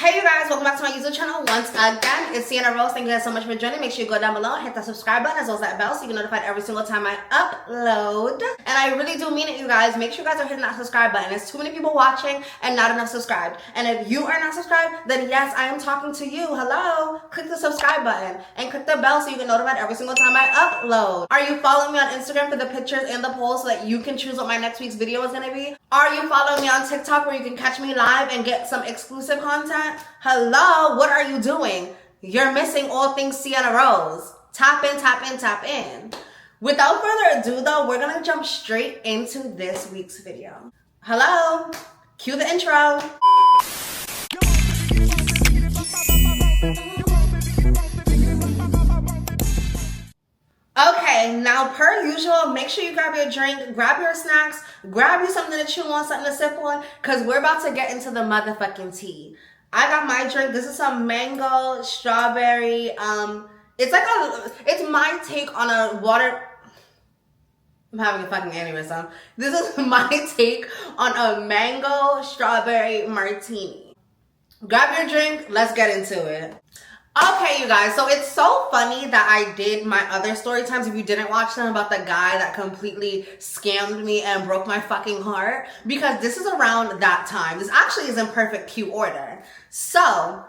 Hey you guys, welcome back to my YouTube channel once again. It's Cienna Rose. Thank you guys so much for joining. Make sure you go down below and hit that subscribe button as well as that bell so you get notified every single time I upload. And I really do mean it, you guys. Make sure you guys are hitting that subscribe button. There's too many people watching and not enough subscribed. And if you are not subscribed, then yes, I am talking to you. Hello. Click the subscribe button and click the bell so you get notified every single time I upload. Are you following me on Instagram for the pictures and the polls so that you can choose what my next week's video is going to be? Are you following me on TikTok where you can catch me live and get some exclusive content? Hello, what are you doing? You're missing all things Cienna Rose. Tap in, tap in, tap in. Without further ado though, we're gonna jump straight into this week's video. Hello, cue the intro. Okay, now per usual, make sure you grab your drink, grab your snacks, grab you something to chew on, something to sip on, because we're about to get into the motherfucking tea. I got my drink. This is some mango, strawberry. It's my take on a water. I'm having a fucking aneurysm. This is my take on a mango strawberry martini. Grab your drink. Let's get into it. Okay, you guys, so it's so funny that I did my other story times, if you didn't watch them, about the guy that completely scammed me and broke my fucking heart, because this is around that time. This actually is in perfect cue order. So,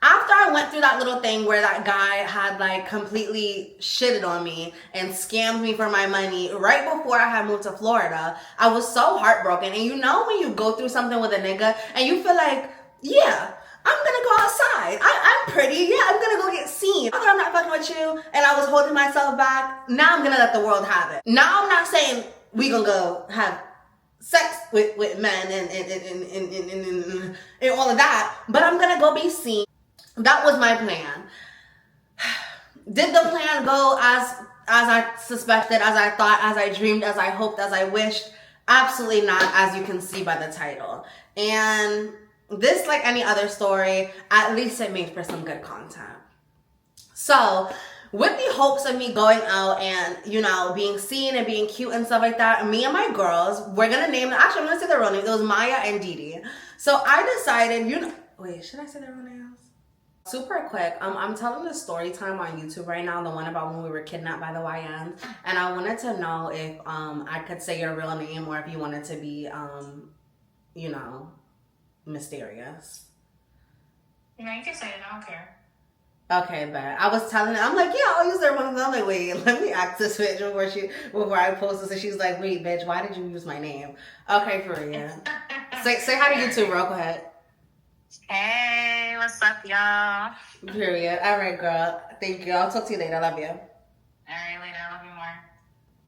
after I went through that little thing where that guy had like completely shitted on me and scammed me for my money right before I had moved to Florida, I was so heartbroken. And you know when you go through something with a nigga and you feel like, yeah, I'm gonna go outside. I'm pretty. Yeah, I'm gonna go get seen. Although I'm not fucking with you and I was holding myself back, now I'm gonna let the world have it. Now I'm not saying we gonna go have sex with men and all of that, but I'm gonna go be seen. That was my plan. Did the plan go as I suspected, as I thought, as I dreamed, as I hoped, as I wished? Absolutely not, as you can see by the title. And this, like any other story, at least it made for some good content. So, with the hopes of me going out and, you know, being seen and being cute and stuff like that, me and my girls, we're gonna name them, actually I'm gonna say their real names. It was Maya and Didi. So I decided, wait, should I say their real names? Super quick, I'm telling the story time on YouTube right now, the one about when we were kidnapped by the YNs, and I wanted to know if I could say your real name or if you wanted to be, you know, mysterious. No, you can say it, I don't care. Okay, but I was telling her, I'm like, yeah, I'll use their one. I'm like, wait, let me ask this bitch before I post this. And she's like, wait, bitch, why did you use my name? Okay, for real. say hi to YouTube, bro. Go ahead. Hey, what's up, y'all? Period. All right, girl. Thank you. I'll talk to you later. I love you. All right, later. I love you more.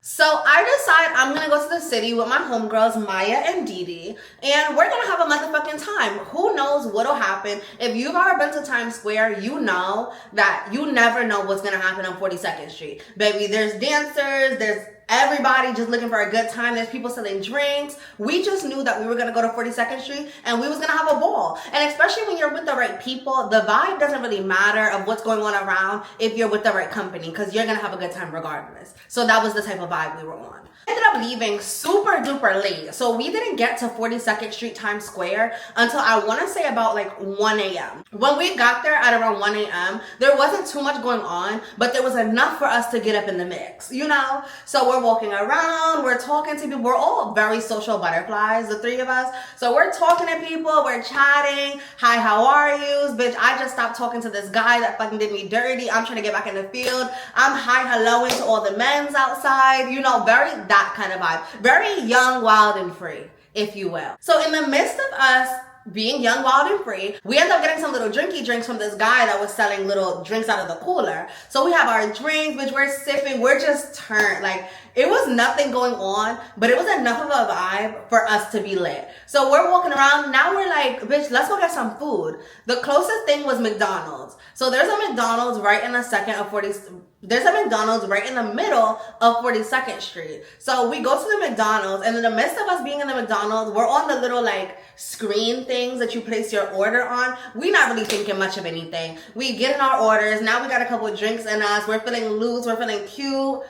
So I decide I'm going to go to the city with my homegirls, Maya and Didi, and we're going to have a motherfucking time. Who knows what'll happen. If you've ever been to Times Square, you know that you never know what's going to happen on 42nd Street. Baby, there's dancers, there's everybody just looking for a good time. There's people selling drinks. We just knew that we were going to go to 42nd Street and we was going to have a ball. And especially when you're with the right people, the vibe doesn't really matter of what's going on around if you're with the right company, because you're going to have a good time regardless. So that was the type of vibe we were on. Ended up leaving super duper late. So we didn't get to 42nd Street Times Square until I want to say about like 1 a.m. When we got there at around 1 a.m., there wasn't too much going on, but there was enough for us to get up in the mix, you know? So we're walking around, we're talking to people. We're all very social butterflies, the three of us. So we're talking to people, we're chatting. Hi, how are you? Bitch, I just stopped talking to this guy that fucking did me dirty. I'm trying to get back in the field. I'm hi-helloing to all the men's outside, you know, very that kind of vibe. Very young, wild, and free, if you will. So in the midst of us being young, wild, and free, we end up getting some little drinky drinks from this guy that was selling little drinks out of the cooler. So we have our drinks, which we're sipping. We're just turned. Like, it was nothing going on, but it was enough of a vibe for us to be lit. So we're walking around. Now we're like, bitch, let's go get some food. The closest thing was McDonald's. So there's a McDonald's right in the there's a McDonald's right in the middle of 42nd Street. So we go to the McDonald's, and in the midst of us being in the McDonald's, we're on the little like screen things that you place your order on. We're not really thinking much of anything. We get in our orders. Now we got a couple of drinks in us. We're feeling loose. We're feeling cute.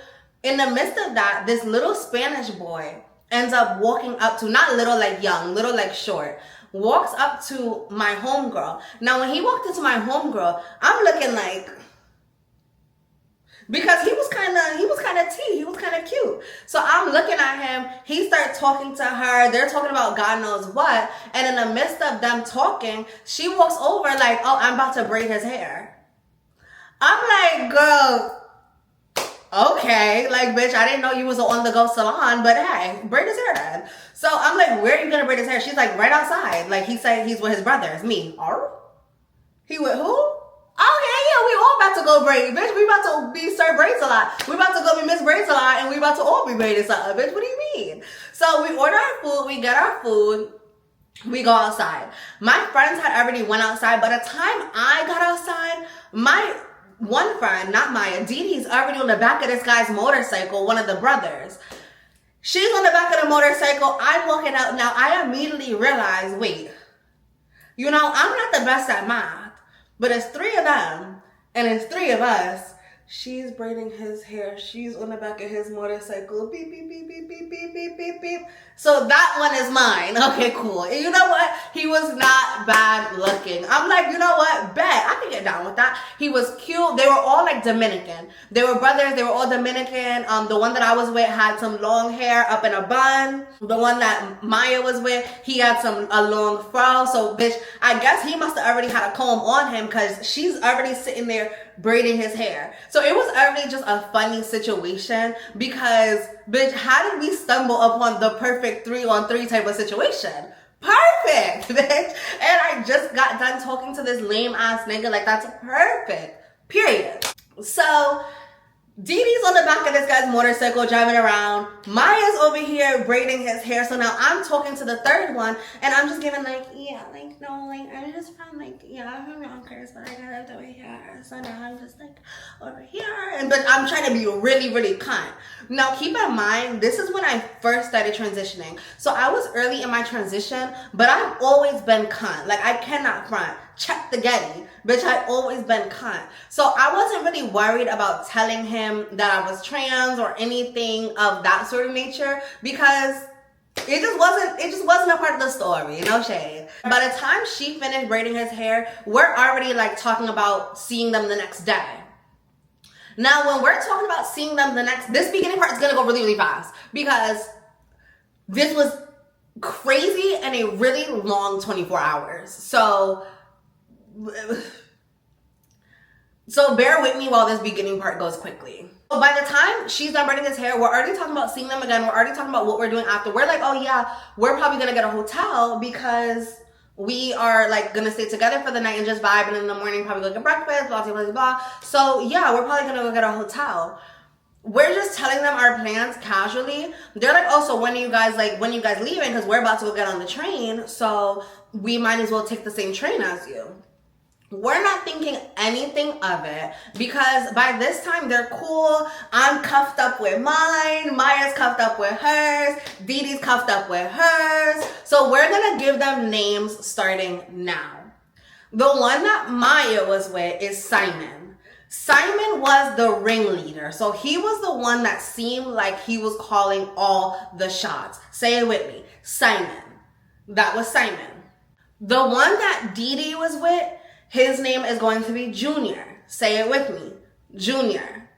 In the midst of that, this little Spanish boy ends up walking up to, not little like young, little like short, walks up to my homegirl. Now, when he walked into my homegirl, I'm looking like, because he was kind of he was kind of cute. So I'm looking at him. He starts talking to her. They're talking about God knows what. And in the midst of them talking, she walks over like, oh, I'm about to braid his hair. I'm like, girl, okay, like, bitch, I didn't know you was an on-the-go salon, but hey, braid his hair then. So I'm like, where are you gonna braid his hair? She's like, right outside. Like, he said he's with his brothers. Me, he with who? Oh, yeah, we all about to go braid, bitch. We about to be Sir Braids a lot. We about to go be Miss Braids a lot, and we about to all be braided something, bitch. What do you mean? So we order our food, we get our food, we go outside. My friends had already went outside. By the time I got outside, my one friend, not Maya, Dee Dee's already on the back of this guy's motorcycle, one of the brothers. She's on the back of the motorcycle. I'm walking out. Now, I immediately realize, wait, I'm not the best at math. But it's three of them, and it's three of us. She's braiding his hair. She's on the back of his motorcycle. Beep, beep, beep, beep, beep, beep, beep, beep, beep. So that one is mine. Okay, cool. And you know what? He was not bad looking. I'm like, you know what? Bet. I can get down with that. He was cute. They were all like Dominican. They were brothers. They were all Dominican. The one that I was with had some long hair up in a bun. The one that Maya was with, he had a long fro. So, bitch, I guess he must have already had a comb on him because she's already sitting there braiding his hair. So it was already just a funny situation because, bitch, how did we stumble upon the perfect 3-on-3 type of situation? Perfect, bitch. And I just got done talking to this lame ass nigga. Like, that's perfect. Period. So Dee Dee's on the back of this guy's motorcycle driving around. Maya's over here braiding his hair. So now I'm talking to the third one and I'm just giving like, yeah, like, no, like, I just found like, yeah, I'm from Yonkers, but I got it over here. So now I'm just like over here. But I'm trying to be really, really kind. Now keep in mind, this is when I first started transitioning. So I was early in my transition, but I've always been kind. Like, I cannot front. Check the Getty. Bitch, I've always been cunt. So I wasn't really worried about telling him that I was trans or anything of that sort of nature because it just wasn't a part of the story. No shade. By the time she finished braiding his hair, we're already like talking about seeing them the next day. Now, when we're talking about seeing them this beginning part is gonna go really, really fast because this was crazy and a really long 24 hours. So bear with me while this beginning part goes quickly. So by the time she's done braiding his hair, we're already talking about seeing them again. We're already talking about what we're doing after. We're like, oh yeah, we're probably gonna get a hotel because we are like gonna stay together for the night and just vibe, and in the morning probably go get breakfast, blah, blah, blah, blah. So yeah, we're probably gonna go get a hotel. We're just telling them our plans casually. They're like, oh, so when are you guys leaving? Because we're about to go get on the train, so we might as well take the same train as you. We're not thinking anything of it because by this time they're cool. I'm cuffed up with mine. Maya's cuffed up with hers. Dee Dee's cuffed up with hers. So we're going to give them names starting now. The one that Maya was with is Simon. Simon was the ringleader. So he was the one that seemed like he was calling all the shots. Say it with me. Simon. That was Simon. The one that Dee Dee was with, his name is going to be Junior. Say it with me. Junior.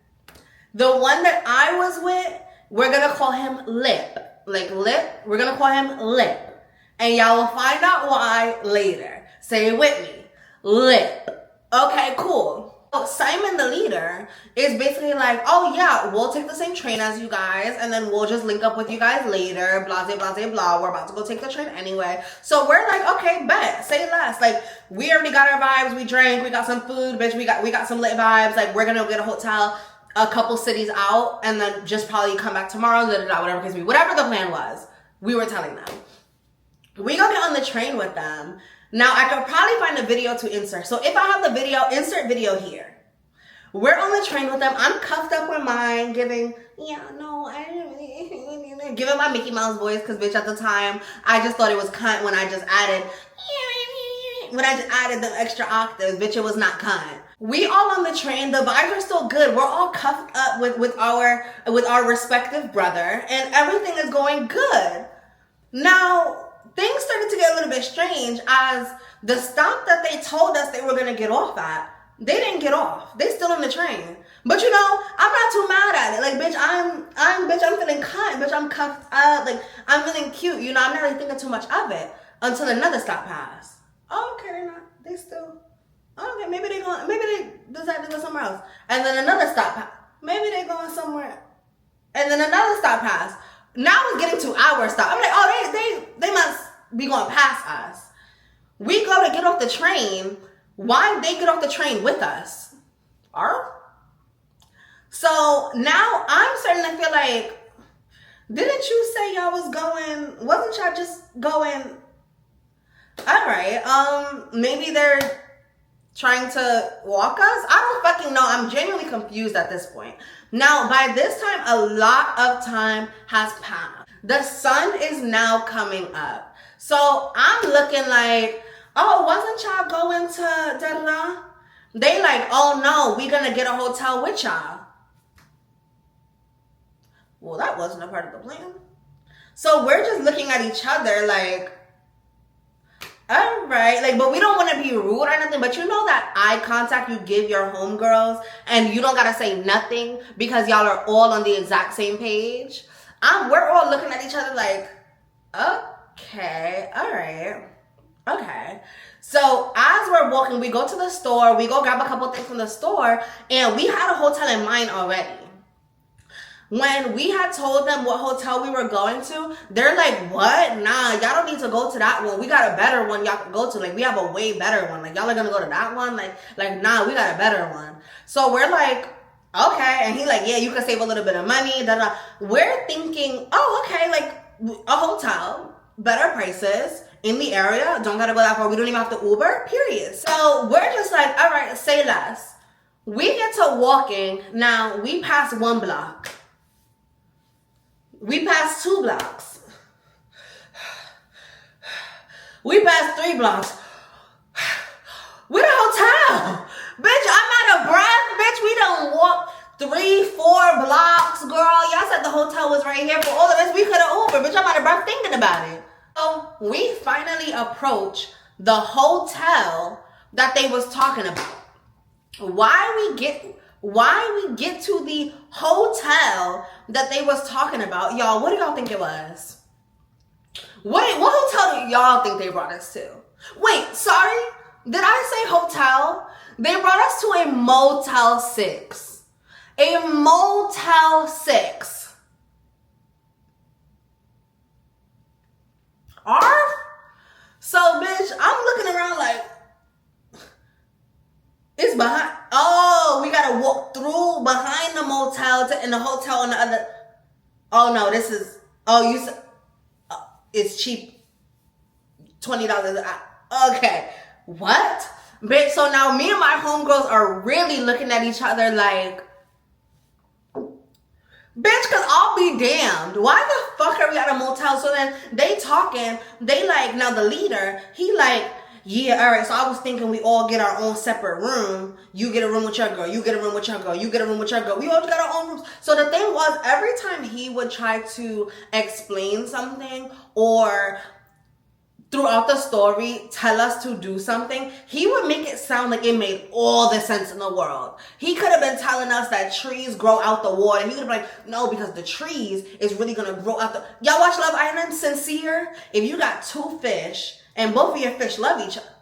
The one that I was with, we're going to call him Lip. Like Lip, we're going to call him Lip. And y'all will find out why later. Say it with me. Lip. Okay, cool. So Simon, the leader, is basically like, oh yeah, we'll take the same train as you guys, and then we'll just link up with you guys later, blah, blah, blah, blah, blah. We're about to go take the train anyway. So we're like, okay, bet, say less. Like, we already got our vibes, we drank, we got some food, bitch, we got some lit vibes. Like, we're gonna get a hotel a couple cities out, and then just probably come back tomorrow, whatever case be. Whatever the plan was, we were telling them. We go get on the train with them. Now, I could probably find a video to insert. So if I have the video, insert video here. We're on the train with them. I'm cuffed up with mine, giving my Mickey Mouse voice, because bitch, at the time, I just thought it was cunt when I just added the extra octaves. Bitch, it was not cunt. We all on the train. The vibes are still good. We're all cuffed up with our respective brother, and everything is going good. Now, things started to get a little bit strange as the stop that they told us they were going to get off at, they didn't get off. They still on the train. But you know, I'm not too mad at it. Like, bitch, I'm feeling kind. Bitch, I'm cuffed up. Like, I'm feeling cute. You know, I'm not really thinking too much of it until another stop passed. Oh, okay, they're not. They still. Okay, maybe they decide to go somewhere else. And then another stop passed. Maybe they going somewhere. And then another stop passed. Now it's getting to our stop. I'm like, oh, they must be going past us. We go to get off the train. Why did they get off the train with us? So now I'm starting to feel like, didn't you say y'all was going? Wasn't y'all just going? All right. Maybe they're trying to walk us. I don't fucking know. I'm genuinely confused at this point. Now, by this time, a lot of time has passed. The sun is now coming up. So I'm looking like, oh, wasn't y'all going to da-da-da? They like, oh no, we're going to get a hotel with y'all. Well, that wasn't a part of the plan. So we're just looking at each other like, all right. Like, but we don't want to be rude or nothing. But you know that eye contact you give your homegirls and you don't got to say nothing because y'all are all on the exact same page. We're all looking at each other like, okay, all right. Okay. So as we're walking, we go to the store, we go grab a couple things from the store, and we had a hotel in mind already. When we had told them what hotel we were going to, they're like, what? Nah, y'all don't need to go to that one. We got a better one y'all can go to. Like, we have a way better one. Like, y'all are gonna go to that one? Like, nah, we got a better one. So we're like, okay. And he's like, yeah, you can save a little bit of money. Da, da. We're thinking, oh, okay, like a hotel, better prices in the area. Don't gotta go that far. We don't even have to Uber, period. So we're just like, all right, say less. We get to walking. Now, we pass 1 block. We passed 2 blocks. We passed 3 blocks. We're the hotel. Bitch, I'm out of breath. Bitch, we done walked 3-4 blocks, girl. Y'all said the hotel was right here. For all of us, we could have Uber. Bitch, I'm out of breath thinking about it. So we finally approach the hotel that they was talking about. Why we get to the hotel that they was talking about, y'all, what do y'all think it was? What hotel do y'all think they brought us to? Wait, sorry, did I say hotel? They brought us to a Motel 6. A Motel 6. Arf? So, bitch, I'm looking around like, it's behind. Oh, we gotta walk through behind the motel and the hotel on the other. Oh no, this is. Oh, you said it's cheap. $20. Okay, what? Bitch, so now me and my homegirls are really looking at each other like, bitch, cause I'll be damned. Why the fuck are we at a motel? So then they talking. They like, now the leader, he like, yeah, all right, so I was thinking we all get our own separate room. You get a room with your girl. You get a room with your girl. You get a room with your girl. We all got our own rooms. So the thing was, every time he would try to explain something or throughout the story tell us to do something, he would make it sound like it made all the sense in the world. He could have been telling us that trees grow out the water. He could have been like, no, because the trees is really going to grow out the... Y'all watch Love Island? Sincere? If you got 2 fish... and both of your fish love each other,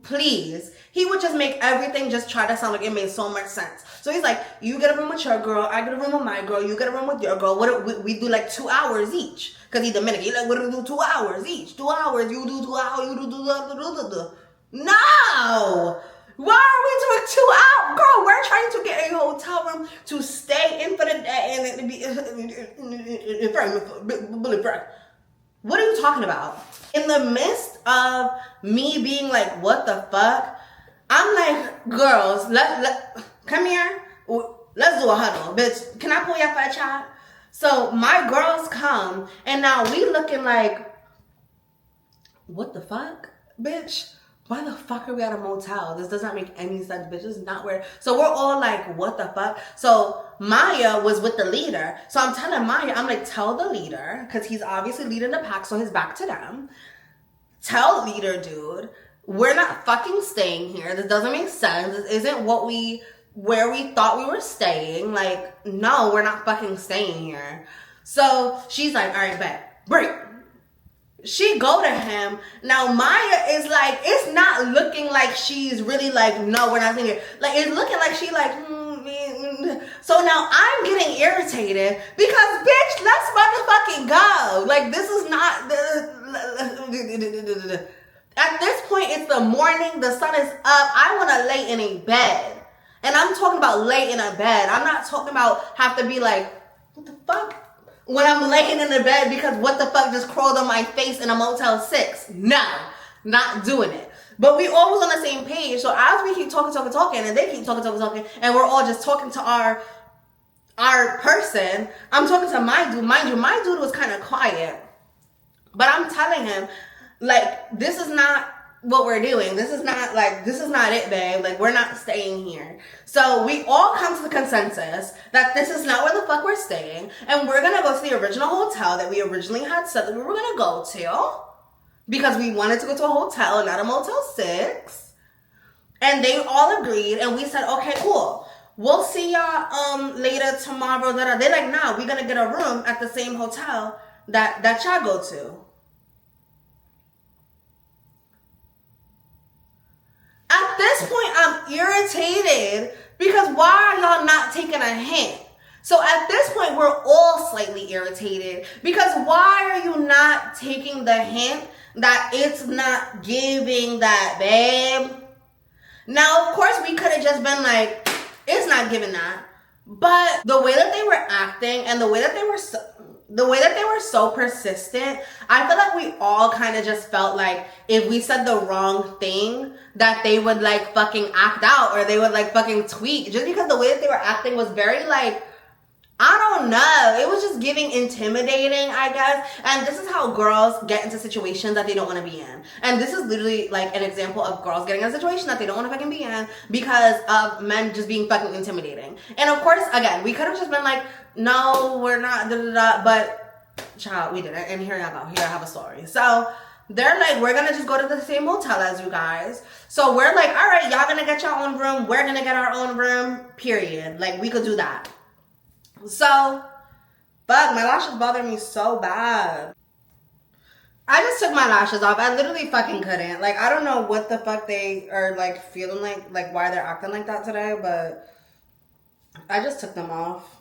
please. He would just make everything just try to sound like it made so much sense. So he's like, you get a room with your girl, I get a room with my girl, you get a room with your girl. What we do like 2 hours each. Because he's Dominican. He's like, what do we do 2 hours each? 2 hours, you do 2 hours, you do. No! Why are we doing 2 hours? Girl, we're trying to get a hotel room to stay in for the day and it be... What are you talking about? In the midst of me being like, what the fuck? I'm like, girls, let come here. Let's do a huddle. Bitch, can I pull your fat child? So my girls come, and now we looking like, what the fuck? Bitch, why the fuck are we at a motel? This does not make any sense, bitch. This is not where. So we're all like, what the fuck? So Maya was with the leader. So I'm telling Maya, I'm like, tell the leader, because he's obviously leading the pack, so his back to them. Tell leader, dude, we're not fucking staying here. This doesn't make sense. This isn't where we thought we were staying. Like, no, we're not fucking staying here. So she's like, all right, bet. Break. She go to him. Now Maya is like, it's not looking like she's really like, no, we're not staying here. Like, it's looking like she like, So now I'm getting irritated because, bitch, let's motherfucking go. Like, this is not at this point, it's the morning, the sun is up. I want to lay in a bed. And I'm talking about lay in a bed. I'm not talking about have to be like, what the fuck? When I'm laying in the bed because what the fuck just crawled on my face in a Motel 6. No, not doing it. But we all was on the same page. So as we keep talking, and they keep talking, and we're all just talking to our person, I'm talking to my dude. Mind you, my dude was kind of quiet. But I'm telling him, like, this is not what we're doing. This is not it, babe. Like, we're not staying here. So we all come to the consensus that this is not where the fuck we're staying. And we're going to go to the original hotel that we originally had said that we were going to go to. Because we wanted to go to a hotel and not a Motel 6. And they all agreed. And we said, okay, cool. We'll see y'all later tomorrow. They're like, nah, we're going to get a room at the same hotel that y'all go to. At this point, I'm irritated because why are y'all not taking a hint? So at this point, we're all slightly irritated because why are you not taking the hint that it's not giving that, babe? Now, of course, we could have just been like, it's not giving that. But the way that they were acting and the way that they were so persistent, I feel like we all kind of just felt like if we said the wrong thing, that they would like fucking act out or they would like fucking tweak. Just because the way that they were acting was very like, I don't know. It was just giving intimidating, I guess. And this is how girls get into situations that they don't want to be in. And this is literally like an example of girls getting in a situation that they don't want to fucking be in because of men just being fucking intimidating. And of course, again, we could have just been like, no, we're not, but child, we didn't. And here I go. Here I have a story. So they're like, we're going to just go to the same motel as you guys. So we're like, all right, y'all going to get your own room. We're going to get our own room, period. Like, we could do that. So, fuck, my lashes bother me so bad. I just took my lashes off. I literally fucking couldn't. Like, I don't know what the fuck they are, like, feeling like why they're acting like that today, but I just took them off.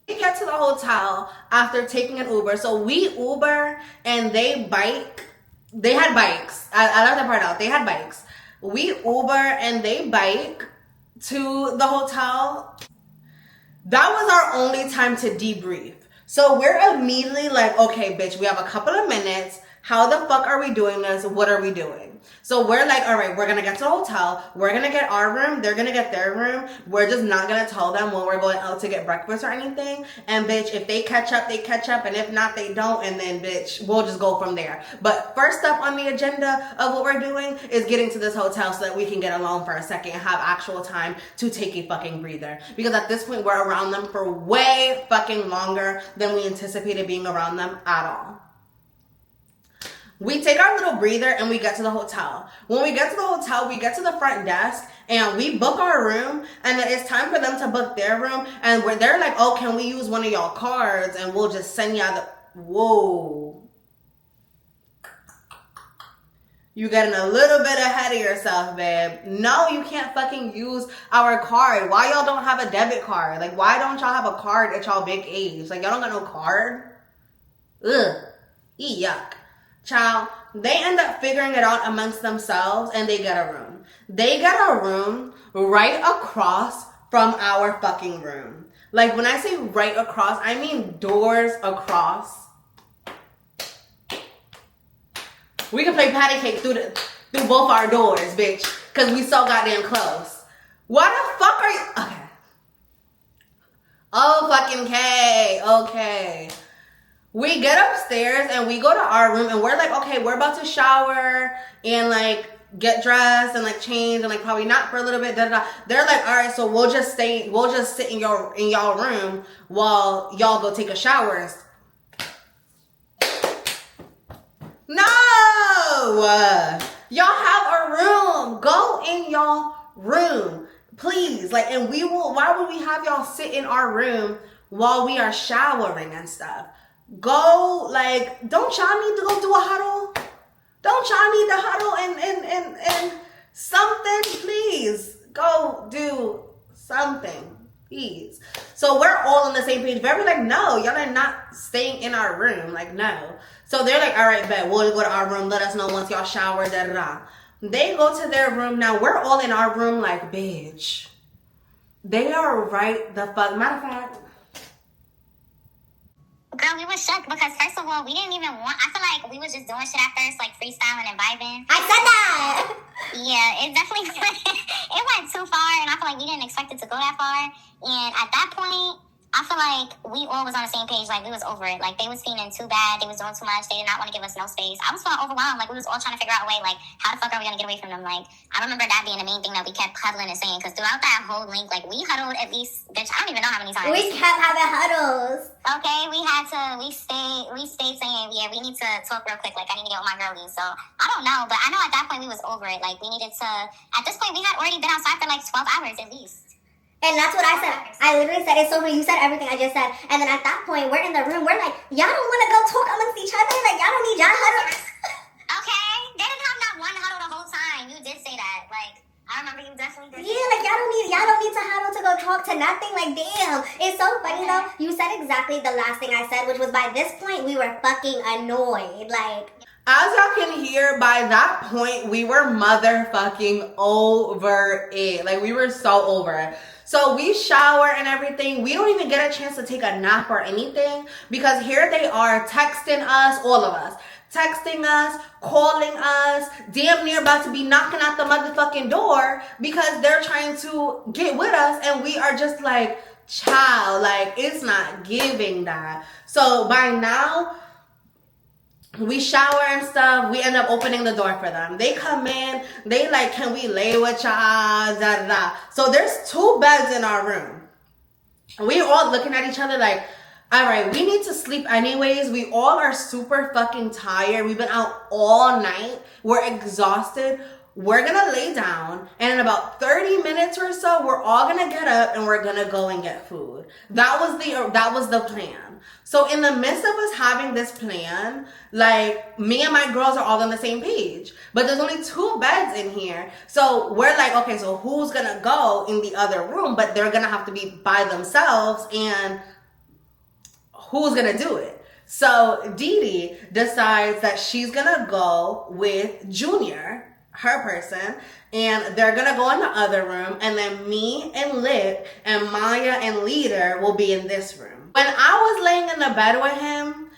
We get to the hotel after taking an Uber. So we Uber and they bike. They had bikes. I left that part out. They had bikes. We Uber and they bike to the hotel. That was our only time to debrief. So we're immediately like, okay, bitch, we have a couple of minutes. How the fuck are we doing this? What are we doing? So we're like, all right, we're going to get to the hotel. We're going to get our room. They're going to get their room. We're just not going to tell them when we're going out to get breakfast or anything. And bitch, if they catch up, they catch up. And if not, they don't. And then bitch, we'll just go from there. But first up on the agenda of what we're doing is getting to this hotel so that we can get alone for a second and have actual time to take a fucking breather. Because at this point, we're around them for way fucking longer than we anticipated being around them at all. We take our little breather and we get to the hotel. When we get to the hotel, we get to the front desk and we book our room, and then it's time for them to book their room, and they're like, oh, can we use one of y'all cards and we'll just send y'all the... Whoa. You getting a little bit ahead of yourself, babe. No, you can't fucking use our card. Why y'all don't have a debit card? Like, why don't y'all have a card at y'all big age? Like, y'all don't got no card? Ugh. Yuck. Child, they end up figuring it out amongst themselves and they get a room. They get a room right across from our fucking room. Like, when I say right across, I mean doors across. We can play patty cake through both our doors, bitch, because we so goddamn close. Why the fuck are you... Okay. Oh, fucking K. Okay. We get upstairs and we go to our room and we're like, okay, we're about to shower and like get dressed and like change and like probably nap for a little bit. Da, da, da. They're like, all right, so we'll just sit in y'all room while y'all go take a shower. No, y'all have a room. Go in y'all room, please. Like, and we will. Why would we have y'all sit in our room while we are showering and stuff? Go, like, don't y'all need to go do a huddle? Don't y'all need to huddle and something? Please go do something, please. So we're all on the same page. But we're like, no, y'all are not staying in our room. Like, no. So they're like, all right, bet, we'll go to our room. Let us know once y'all shower, da da da. They go to their room. Now we're all in our room like, bitch. They are right the fuck. Matter of fact, girl, we were shook because first of all, we didn't even want. I feel like we was just doing shit at first, like freestyling and vibing. I said that. Yeah, it definitely it went too far, and I feel like we didn't expect it to go that far. And at that point, I feel like we all was on the same page. Like, we was over it. Like, they was feeling too bad. They was doing too much. They did not want to give us no space. I was feeling overwhelmed. Like, we was all trying to figure out a way. Like, how the fuck are we going to get away from them? Like, I remember that being the main thing that we kept huddling and saying. Because throughout that whole link, like, we huddled at least, bitch, I don't even know how many times. We kept having huddles. Okay, we stayed saying, yeah, we need to talk real quick. Like, I need to get with my girlies. So, I don't know. But I know at that point we was over it. Like, we needed to, at this point, we had already been outside for like 12 hours at least. And that's what I said. I literally said, it's so funny. You said everything I just said. And then at that point, we're in the room. We're like, y'all don't want to go talk amongst each other? Like, y'all don't need y'all huddle? Okay. They didn't have not one huddle the whole time. You did say that. Like, I remember you definitely did. Yeah, like, y'all don't need to huddle to go talk to nothing. Like, damn. It's so funny, though. You said exactly the last thing I said, which was by this point, we were fucking annoyed. Like, as y'all can hear, by that point, we were motherfucking over it. Like, we were so over it. So we shower and everything. We don't even get a chance to take a nap or anything because here they are texting us, all of us. Texting us, calling us, damn near about to be knocking at the motherfucking door because they're trying to get with us and we are just like, child, like, it's not giving that. So by now, we shower and stuff. We end up opening the door for them. They come in. They like, can we lay with y'all? Da, da, da. So there's 2 beds in our room. We all looking at each other like, all right, we need to sleep anyways. We all are super fucking tired. We've been out all night. We're exhausted. We're gonna lay down, and in about 30 minutes or so, we're all gonna get up and we're gonna go and get food. That was the plan. So in the midst of us having this plan, like, me and my girls are all on the same page, but there's only 2 beds in here. So we're like, okay, so who's gonna go in the other room? But they're gonna have to be by themselves, and who's gonna do it? So Dee Dee decides that she's gonna go with Junior, her person, and they're gonna go in the other room, and then me and Lit and Maya and Leader will be in this room. When I was laying in the bed with him,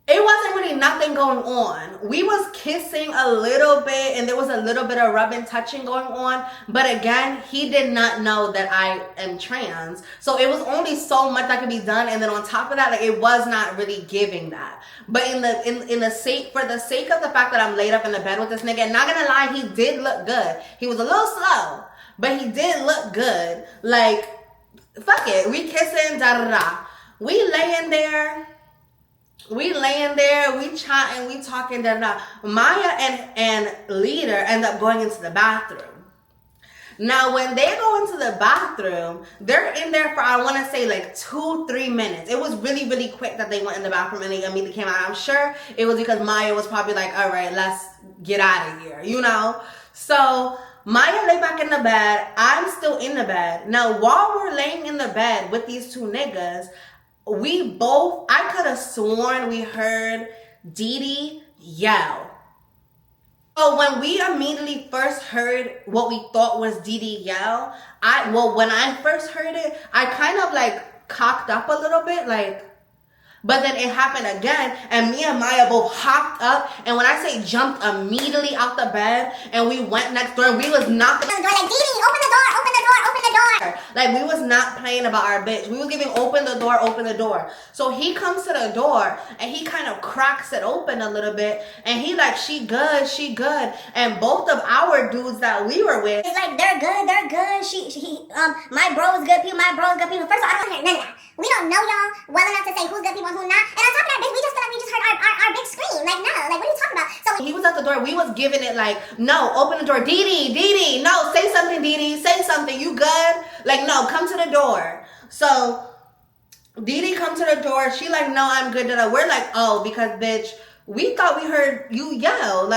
it wasn't really nothing going on. We was kissing a little bit, and there was a little bit of rubbing, touching going on. But again, he did not know that I am trans. So it was only so much that could be done. And then on top of that, like, it was not really giving that. But for the sake of the fact that I'm laid up in the bed with this nigga, and not gonna lie, he did look good. He was a little slow, but he did look good. Like, fuck it. We kissing, da da da. We laying there, we chatting, we talking, da da. Maya and Leader end up going into the bathroom. Now, when they go into the bathroom, they're in there for, I want to say, like 2-3 minutes. It was really, really quick that they went in the bathroom and they immediately came out. I'm sure it was because Maya was probably like, all right, let's get out of here, you know? So Maya lay back in the bed. I'm still in the bed. Now, while we're laying in the bed with these 2 niggas, I could have sworn we heard Dee Dee yell. So when we immediately first heard what we thought was Dee Dee yell, when I first heard it, I kind of like cocked up a little bit, like, but then it happened again, and me and Maya both hopped up, and when I say jumped immediately out the bed, and we went next door, and we was knocking on the door like, Dee Dee, open the door, open the door, open the door. Like, we was not playing about our bitch. We was giving open the door, open the door. So he comes to the door and he kind of cracks it open a little bit. And he like, she good, she good. And both of our dudes that we were with, It's like, they're good, they're good. My bro is good people, my bro is good people. First of all, I don't hear none of that. We don't know y'all well enough to say who's good people and who's not. And on top of that, bitch, we just feel like we just heard our big scream. Like, no, like, what are you talking about? So he was at the door. We was giving it like, no, open the door. Dee, no, say something, Dee, say something. You good? Like, no, come to the door. So Dee come to the door. She like, no, I'm good. We're like, oh, because bitch, we thought we heard you yell.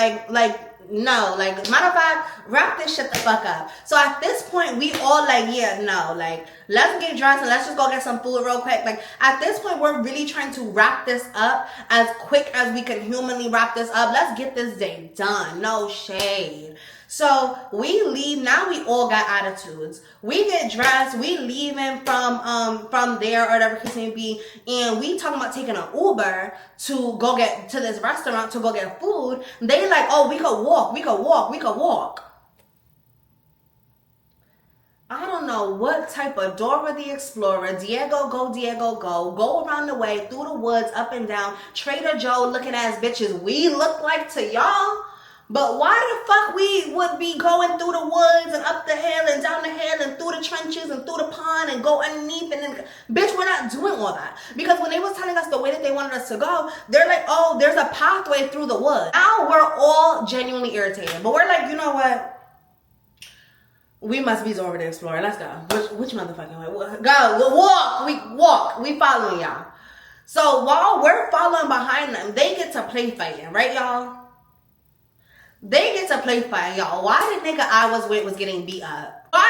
No, like, matter of fact, wrap this shit the fuck up. So at this point, we all like, yeah, no, like, let's get dressed and let's just go get some food real quick. Like, at this point, we're really trying to wrap this up as quick as we can humanly wrap this up. Let's get this day done. No shade. So we leave. Now we all got attitudes. We get dressed. We leaving from there or whatever case may be, and we talking about taking an Uber to go get to this restaurant to go get food. They like, oh, we could walk. I don't know what type of Dora the Explorer, Diego go around the way, through the woods, up and down, Trader Joe looking ass bitches we look like to y'all. But why the fuck we would be going through the woods and up the hill and down the hill and through the trenches and through the pond and go underneath and then, bitch, we're not doing all that. Because when they was telling us the way that they wanted us to go, they're like, oh, there's a pathway through the woods. Now we're all genuinely irritated. But we're like, you know what? We must be Dora the Explorer. Let's go. Which motherfucking way? Go. We'll walk. We following y'all. So while we're following behind them, they get to play fighting, right, y'all? They get to play fight, y'all. Why the nigga I was with was getting beat up? Why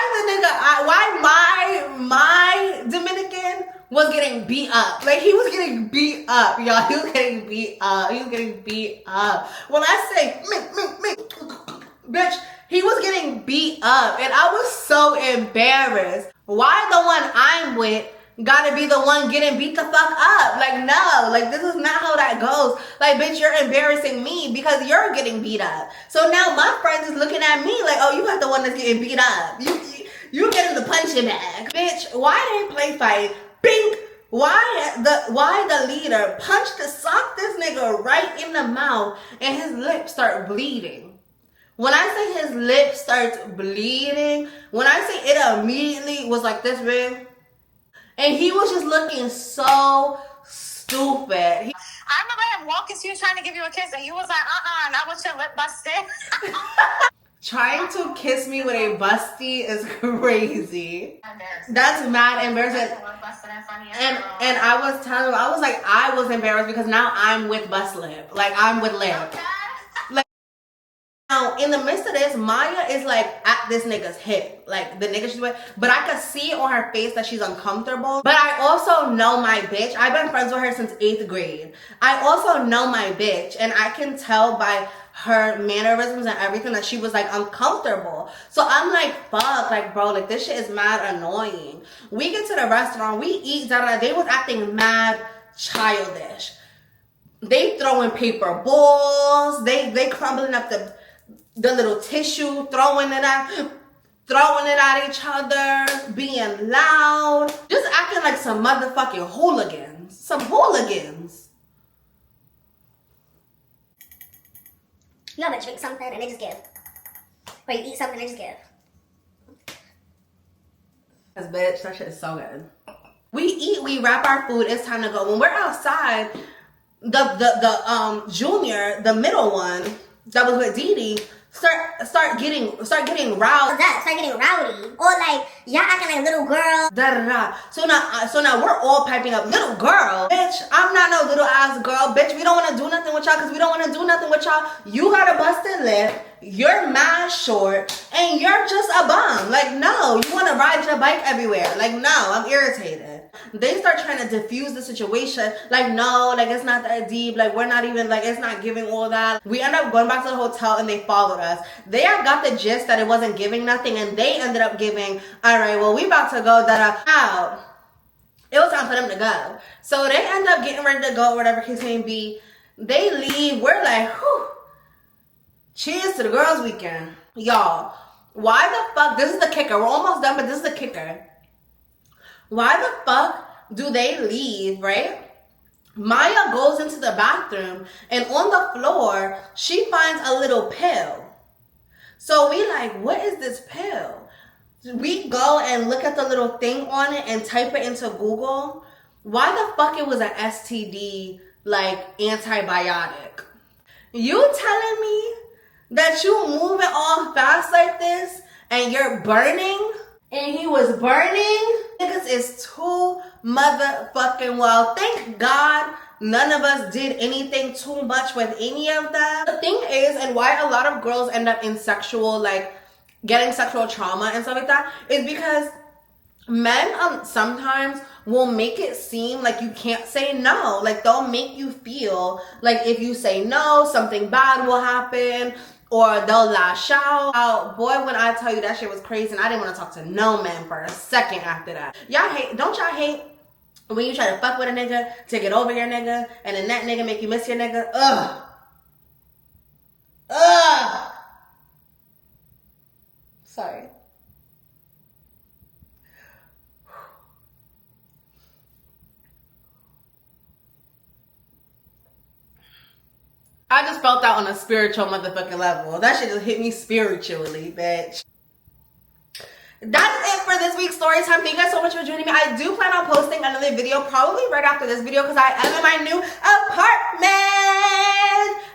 my Dominican was getting beat up? Like, he was getting beat up, y'all. He was getting beat up. When I say, me, bitch, he was getting beat up. And I was so embarrassed. Why the one I'm with gotta be the one getting beat the fuck up? Like, no, like, this is not how that goes. Like, bitch, you're embarrassing me because you're getting beat up. So now my friends is looking at me like, oh, you got the one that's getting beat up. You getting the punching bag. Bitch, why they play fight? Bink! Why the leader socked this nigga right in the mouth and his lips start bleeding. When I say his lips starts bleeding, when I say it immediately was like this big. And he was just looking so stupid. I remember him walking to you trying to give you a kiss, and you was like, not with your lip busted. Trying to kiss me with a busty is crazy. That's mad embarrassing. And I was telling him, I was like, I was embarrassed because now I'm with bust lip. Like, I'm with lip. Okay. Now, in the midst of this, Maya is like at this nigga's hip. Like, the nigga she's with. But I could see on her face that she's uncomfortable. But I also know my bitch. I've been friends with her since 8th grade. I also know my bitch. And I can tell by her mannerisms and everything that she was like uncomfortable. So I'm like, fuck, like, bro, like, this shit is mad annoying. We get to the restaurant. We eat. They was acting mad childish. They throwing paper balls. They crumbling up the little tissue, throwing it at each other, being loud, just acting like some motherfucking hooligans. Some hooligans. you gotta drink something and they just give. Or you eat something and they just give. Cause bitch, that shit is so good. We eat, we wrap our food, it's time to go. When we're outside, the junior, the middle one that was with Dee start getting roused. Start getting rowdy. Or like, y'all acting like little girl. So now we're all piping up, little girl. Bitch, I'm not no little ass girl. Bitch, we don't want to do nothing with y'all because we don't want to do nothing with y'all. You got a busted lip. You're mad short. And you're just a bum. Like, no, you want to ride your bike everywhere. Like, no, I'm irritated. They start trying to diffuse the situation. Like, no, like, it's not that deep. Like, we're not even, like, it's not giving all that. We end up going back to the hotel and they followed us. They had got the gist that it wasn't giving nothing and they ended up giving, all right, well, we about to go out. It was time for them to go. So they end up getting ready to go, whatever case may be. They leave. We're like, whew. Cheers to the girls' weekend. Y'all, Why the fuck, this is the kicker, we're almost done, but this is the kicker. Why the fuck do they leave, right? Maya goes into the bathroom and on the floor, she finds a little pill. So we like, what is this pill? We go and look at the little thing on it and type it into Google. Why the fuck it was an STD, like, antibiotic? You telling me that you moving all fast like this and you're burning? And he was burning? Niggas is too motherfucking wild. Thank God none of us did anything too much with any of that. The thing is, and why a lot of girls end up in sexual, like, getting sexual trauma and stuff like that, is because men sometimes will make it seem like you can't say no. Like, they'll make you feel like if you say no, something bad will happen, or they'll lash out. Boy, when I tell you that shit was crazy, and I didn't want to talk to no man for a second after that. Y'all hate, don't y'all hate when you try to fuck with a nigga to get over your nigga, and then that nigga make you miss your nigga? Ugh. Ugh. Sorry. I just felt that on a spiritual motherfucking level. That shit just hit me spiritually, bitch. That's it for this week's story time. Thank you guys so much for joining me. I do plan on posting another video probably right after this video because I am in my new apartment.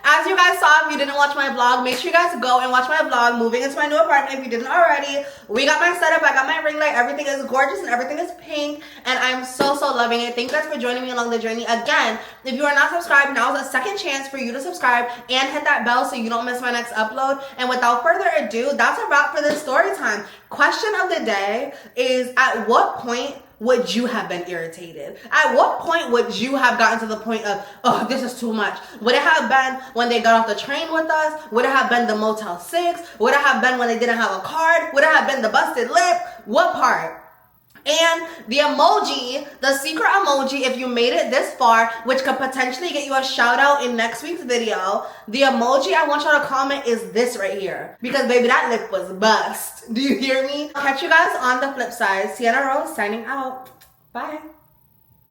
As you guys saw, if you didn't watch my vlog, make sure you guys go and watch my vlog moving into my new apartment if you didn't already. We got my setup, I got my ring light, everything is gorgeous and everything is pink, and I'm so loving it. Thank you guys for joining me along the journey. Again, if you are not subscribed, now is a second chance for you to subscribe and hit that bell so you don't miss my next upload. And without further ado, that's a wrap for this story time. Question of the day is, at what point would you have been irritated? At what point would you have gotten to the point of, oh, this is too much? Would it have been when they got off the train with us? Would it have been the Motel 6? Would it have been when they didn't have a card? Would it have been the busted lip? What part? And the emoji, the secret emoji, if you made it this far, which could potentially get you a shout out in next week's video, the emoji I want y'all to comment is this right here. Because baby, that lip was bust. Do you hear me? I'll catch you guys on the flip side. Cienna Rose signing out. Bye.